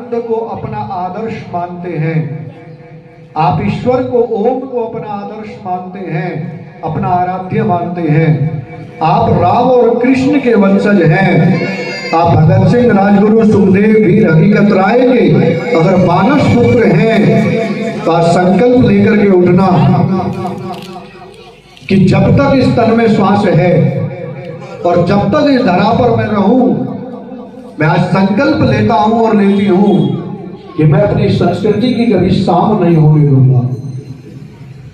आनंद को अपना आदर्श मानते हैं, आप ईश्वर को, ओम को अपना आदर्श मानते हैं, अपना आराध्य मानते हैं, आप राम और कृष्ण के वंशज हैं, आप भगत सिंह, राजगुरु, सुखदेव, वीर हकीकत राय के अगर मानस पुत्र हैं तो आज संकल्प लेकर के उठना कि जब तक इस तन में श्वास है और जब तक इस धरा पर मैं रहूं, मैं आज संकल्प लेता हूं और लेती हूं कि मैं अपनी संस्कृति की कभी शाम नहीं होने दूंगा,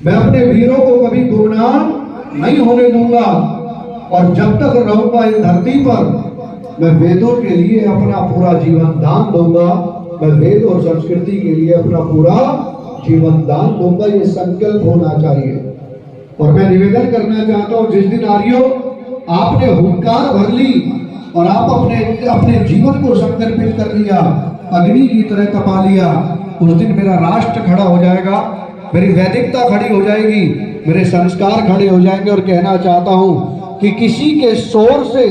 मैं अपने वीरों को कभी गुमनाम नहीं होने दूंगा, और जब तक रहूंगा इस धरती पर मैं वेदों के लिए अपना पूरा जीवन दान दूंगा, मैं वेद और संस्कृति के लिए अपना पूरा जीवन दान दूंगा। ये संकल्प होना चाहिए। और मैं निवेदन करना चाहता हूं, जिस दिन आर्यों आपने हुंकार भर ली और आप अपने जीवन को समर्पित कर लिया, अग्नि की तरह तपा लिया, उस दिन मेरा राष्ट्र खड़ा हो जाएगा, मेरी वैदिकता खड़ी हो जाएगी, मेरे संस्कार खड़े हो जाएंगे। और कहना चाहता हूं कि किसी के शोर से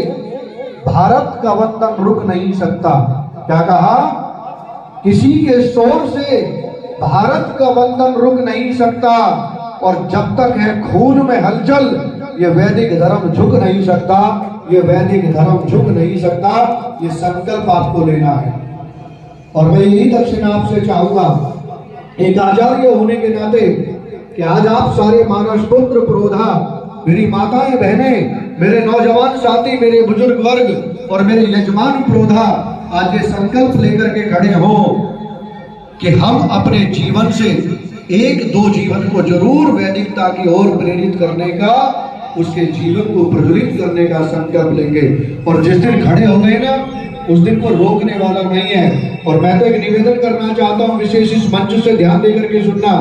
भारत का वतन रुक नहीं सकता। क्या कहा? किसी के शोर से भारत का वतन रुक नहीं सकता, और जब तक है खून में हलचल ये वैदिक धर्म झुक नहीं सकता, ये वैदिक धर्म झुक नहीं सकता। ये संकल्प आपको लेना है। और मैं यही दक्षिणा आपसे चाहूंगा, एक आचार्य होने के नाते, कि आज आप सारे मानस पुत्र प्रोधा, मेरी माताएं बहनें, मेरे नौजवान साथी, मेरे बुजुर्ग वर्ग और मेरे यजमान प्रोधा आज ये संकल्प लेकर के खड़े हो कि हम अपने जीवन से एक दो जीवन को जरूर वैदिकता की ओर प्रेरित करने का, उसके जीवन को प्रज्वलित करने का संकल्प लेंगे। और जिस दिन खड़े हो गए ना, उस दिन को रोकने वाला नहीं है। और मैं तो एक निवेदन करना चाहता हूं, विशेष इस मंच से ध्यान देकर के सुनना,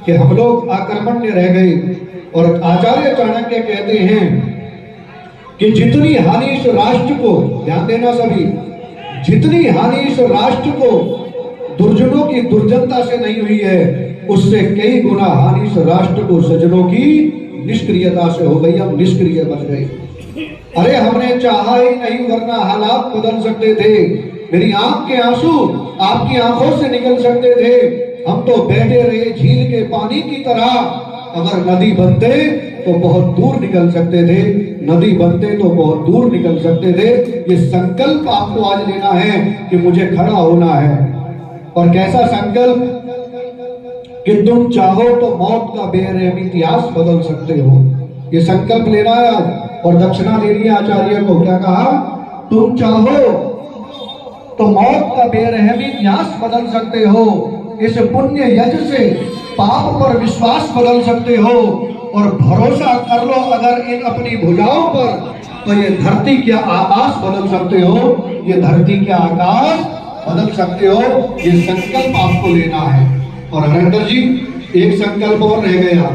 कि हम लोग आक्रमण्य रह गए। और आचार्य चाणक्य कहते हैं कि जितनी हानि इस राष्ट्र को, ध्यान देना सभी, जितनी हानि इस राष्ट्र को दुर्जनों की दुर्जनता से नहीं हुई है, उससे कई गुना हानि इस राष्ट्र को सज्जनों की निष्क्रियता से हो गई। हम निष्क्रिय बन गए। अरे हमने चाहा ही नहीं, वरना हालात बदल सकते थे। मेरी आंख के आंसू आपकी आंखों से निकल सकते थे। हम तो बैठे रहे झील के पानी की तरह। अगर नदी बनते तो बहुत दूर निकल सकते थे, नदी बनते तो बहुत दूर निकल सकते थे। ये संकल्प आपको आज लेना है कि मुझे खड़ा होना है। और कैसा संकल्प कि तुम चाहो तो मौत का बेरहम इतिहास बदल सकते हो। ये संकल्प लेना है आज। और दक्षिणा देनी है आचार्य को। क्या कहा? तुम चाहो तो मौत का बेरहम इतिहास बदल सकते हो। इस पुण्य यज्ञ से पाप पर विश्वास बदल सकते हो। और भरोसा कर लो अगर इन अपनी भुजाओं पर, तो ये धरती के आकाश बदल सकते हो। ये धरती के आकाश बदल सकते हो। ये संकल्प आपको लेना है। और हरेंद्र जी, एक संकल्प और रह गया,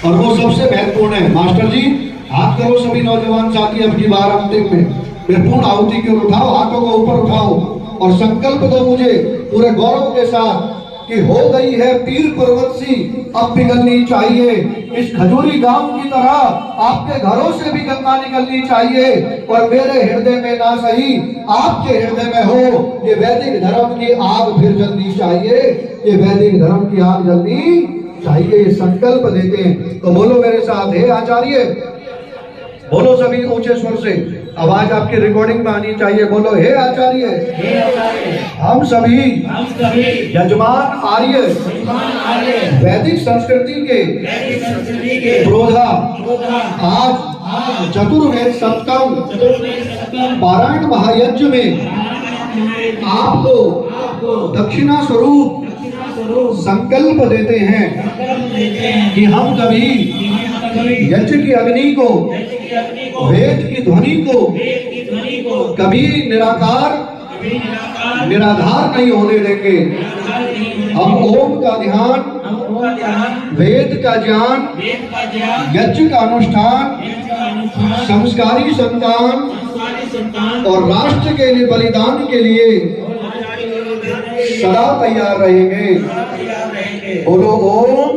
और वो सबसे महत्वपूर्ण है। मास्टर जी, हाथ करो सभी नौजवान साथी, अब की बार अंतिम में पूर्ण आहुति की ओर उठाओ, हाथों को ऊपर उठाओ और संकल्प दो मुझे पूरे गौरव के साथ कि हो गई है पीर पर्वत सी, अब पिघलनी चाहिए। इस खजूरी गांव की तरह आपके घरों से भी गंगा निकलनी चाहिए। और मेरे हृदय में ना सही, आपके हृदय में हो। ये वैदिक धर्म की आग फिर जलनी चाहिए। ये वैदिक धर्म की आग जलनी चाहिए। ये संकल्प लेते हैं। तो बोलो मेरे साथ, हे आचार्य, बोलो सभी ऊंचे स्वर से, आवाज आपकी रिकॉर्डिंग में आनी चाहिए। बोलो, हे आचार्य, हम सभी यजमान आर्य वैदिक संस्कृति के प्रोधा आज चतुर्वेद सप्तम पारायण महायज्ञ में आपको दक्षिणा स्वरूप संकल्प देते हैं कि हम कभी यज्ञ की अग्नि को, वेद की ध्वनि को कभी निराधार नहीं होने देंगे। हम ओम का ध्यान, वेद का ज्ञान, यज्ञ का अनुष्ठान, संस्कारी संतान और राष्ट्र के लिए बलिदान के लिए सदा तैयार रहेंगे। बोलो ओम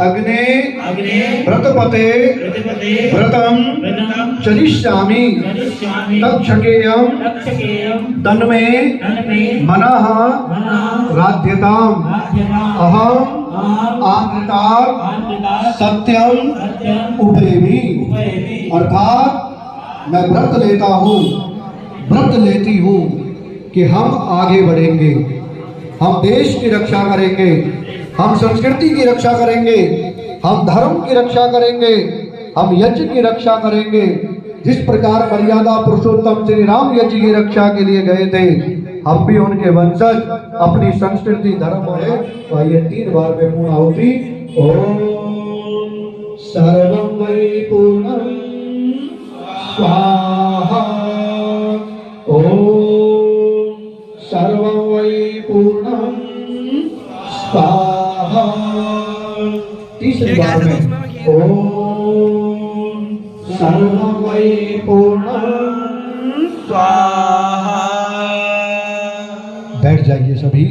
अग्ने अग्ने व्रतपते प्रतिपदे व्रतम व्रतम चरिष्यामि करिष्यामि तक्षकेयम तक्षकेयं तन्मे तन्मे मनः मनः राध्यताम् राध्यताम् अहम अहम् आमृतात् आमृतात् सत्यम सत्यम् उभेमि। उपैमि। अर्थात मैं व्रत लेता हूँ, व्रत लेती हूँ कि हम आगे बढ़ेंगे, हम देश की रक्षा करेंगे, हम संस्कृति की रक्षा करेंगे, हम धर्म की रक्षा करेंगे, हम यज्ञ की रक्षा करेंगे। जिस प्रकार मर्यादा पुरुषोत्तम श्री राम यज्ञ की रक्षा के लिए गए थे, हम भी उनके वंशज अपनी संस्कृति धर्म है। तो आइए 3 बार में पूर्ण आहुति। ओम सर्वं वै पूर्णं स्वाहा। ओम सर्वं वै पूर्णं स्वाहा। तीसरी बार में ओम सर्वं वै पूर्णं स्वाहा। बैठ जाइए सभी।